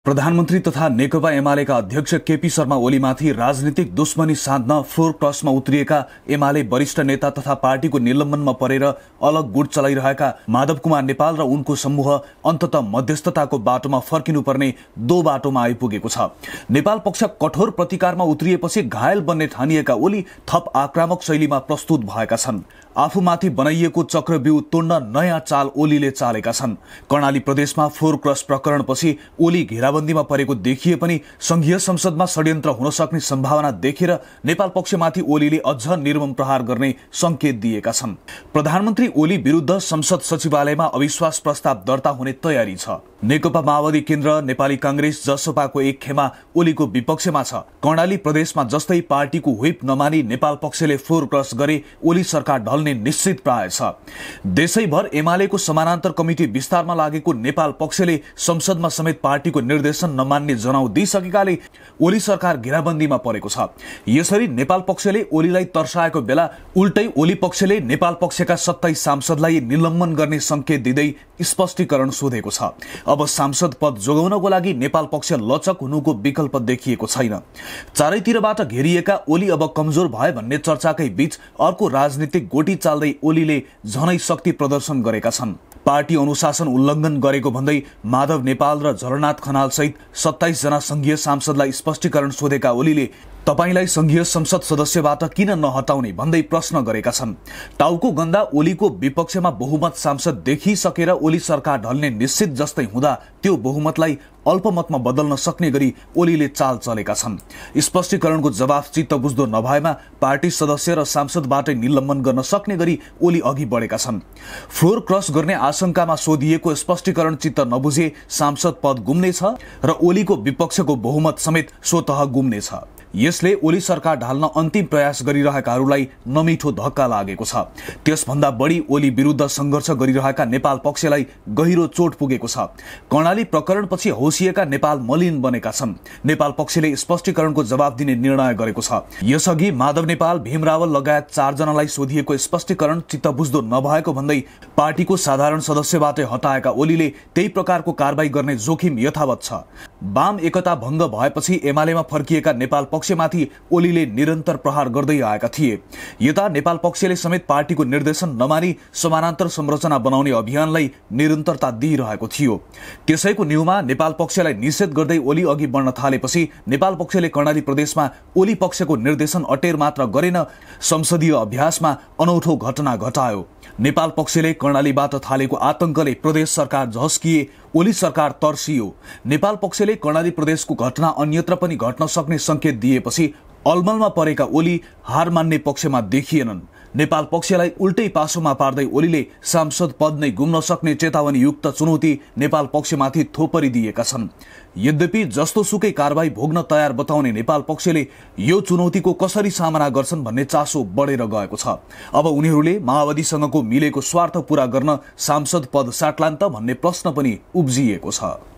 प्रधानमन्त्री तथा नेकपा एमालेका अध्यक्ष केपी शर्मा ओलीमाथि राजनीतिक दुश्मनी साध्न फ्लोर क्रसमा उत्रिएका एमाले वरिष्ठ नेता तथा पार्टीको निलम्बनमा परेर अलग गुट चलाइरहेका माधव कुमार नेपाल र उनको समूह अन्ततः मध्यस्थताको बाटोमा फर्किनुपर्ने दो बाटोमा आइपुगेको छ। नेपाल पक्ष कठोर प्रतिकारमा उत्रिएपछि घायल बन्ने ठानिएका ओली थप आक्रामक शैलीमा प्रस्तुत भएका छन्। आफूमाथि बनाइएको चक्रव्यूह तोड्न नयाँ चाल ओलीले चालेका छन्। कर्णाली प्रदेशमा फ्लोर क्रस प्रकरणपछि ओली घेराबन्दीमा परेको देखिए पनि संघीय संसदमा षड्यन्त्र हुन सक्ने सम्भावना देखेर नेपाल पक्षमाथि ओलीले अझ निर्मम प्रहार गर्ने संकेत दिएका छन्। प्रधानमन्त्री ओली विरुद्ध संसद सचिवालयमा अविश्वास प्रस्ताव दर्ता हुने तयारी छ। नेकपा माओवादी केन्द्र, नेपाली कांग्रेस, जसपाको एक खेमा ओलीको विपक्षमा छ। कर्णाली प्रदेशमा जस्तै पार्टीको व्हिप नमानी नेपाल पक्षले फ्लोर क्रस गरे ओली सरकार ढल्ने निश्चित प्राय छ। देशैभर एमालेको समानान्तर कमिटी विस्तारमा लागेको नेपाल पक्षले संसदमा समेत पार्टीको निर्देशन नमान्ने जनाउ दिइसकेकाले ओली सरकार घेराबन्दीमा परेको छ। यसरी नेपाल पक्षले ओलीलाई तर्साएको बेला उल्टै ओली पक्षले नेपाल पक्षका 27 सांसदलाई निलम्बन गर्ने संकेत दिँदै स्पष्टीकरण सोधेको छ। अब सांसद पद जोगाउनको लागि नेपाल पक्ष लचक हुनुको विकल्प देखिएको छैन। चारैतिरबाट घेरिएका ओली अब कमजोर भए भन्ने चर्चाकै बीच अर्को राजनीतिक गोटी चाल्दै ओलीले झनै शक्ति प्रदर्शन गरेका छन्। पार्टी अनुशासन उल्लङ्घन गरेको भन्दै माधव नेपाल र झलनाथ खनाल सहित 27 जना संघीय सांसदलाई स्पष्टीकरण सोधेका ओलीले तपाईलाई संघीय संसद सदस्यबाट किन नहटाउने भन्दै प्रश्न गरेका छन्। टाउको गन्दा ओलीको विपक्षमा बहुमत सांसद देखिसकेर ओली सरकार ढल्ने निश्चित जस्तै हुँदा त्यो बहुमतलाई अल्पमतमा बदल्न सक्ने गरी ओलीले चाल चलेका छन्। स्पष्टीकरणको जवाफ चित्त बुझ्दो नभएमा पार्टी सदस्य र सांसदबाटै निलम्बन गर्न सक्ने गरी ओली अघि बढेका छन्। फ्लोर क्रस गर्ने आशंकामा सोधिएको स्पष्टीकरण चित्त नबुझे सांसद पद गुम्नेछ र ओलीको विपक्षको बहुमत समेत स्वतः गुम्नेछ। यसले ओली सरकार ढाल्न अन्तिम प्रयास गरिरहेकाहरूलाई नमिठो धक्का लागेको छ। त्यसभन्दा बढी ओली विरुद्ध संघर्ष गरिरहेका नेपाल पक्षलाई गहिरो चोट पुगेको छ। कर्णाली प्रकरणपछि होसिएका नेपाल मलिन बनेका छन्। नेपाल पक्षले स्पष्टीकरणको जवाब दिने निर्णय गरेको छ। यसअघि माधव नेपाल, भीम रावल लगायत 4 जनालाई सोधिएको स्पष्टीकरण चित्त बुझ्दो नभएको भन्दै पार्टीको साधारण सदस्यबाटै हटाएका ओलीले त्यही प्रकारको कारबाही गर्ने जोखिम यथावत छ। वाम एकता भंग भएपछि एमालेमा फर्किएका नेपाल पक्षमाथि ओलीले निरन्तर प्रहार गर्दै आएका थिए। यता नेपाल पक्षले समेत पार्टीको निर्देशन नमानी समानान्तर संरचना बनाउने अभियानलाई निरन्तरता दिइरहेको थियो। त्यसैको न्यूमा नेपाल पक्षलाई निषेध गर्दै ओली अघि बढ्न थालेपछि नेपाल पक्षले कर्णाली प्रदेशमा ओली पक्षको निर्देशन अटेर मात्र गरेन, संसदीय अभ्यासमा अनौठो घटना घटायो। नेपाल पक्षले कर्णालीबाट थालेको आतंकले प्रदेश सरकार झस्किए, ओली सरकार तर्सियो। नेपाल पक्षले कर्णाली प्रदेशको घटना अन्यत्र पनि घट्न सक्ने संकेत दिएपछि अलमलमा परेका ओली हार मान्ने पक्षमा देखिएनन्। नेपाल पक्षलाई उल्टै पासोमा पार्दै ओलीले सांसद पद नै गुम्न सक्ने चेतावनी युक्त चुनौती नेपाल पक्षमाथि थोपरिदिएका छन्। यद्यपि जस्तो सुकै कारबाही भोग्न तयार बताउने नेपाल पक्षले यो चुनौतीको कसरी सामना गर्छन् भन्ने चासो बढेर गएको छ। अब उनीहरूले माओवादीसँगको मिलेको स्वार्थ पूरा गर्न सांसद पद साट्लान् त भन्ने प्रश्न पनि उब्जिएको छ।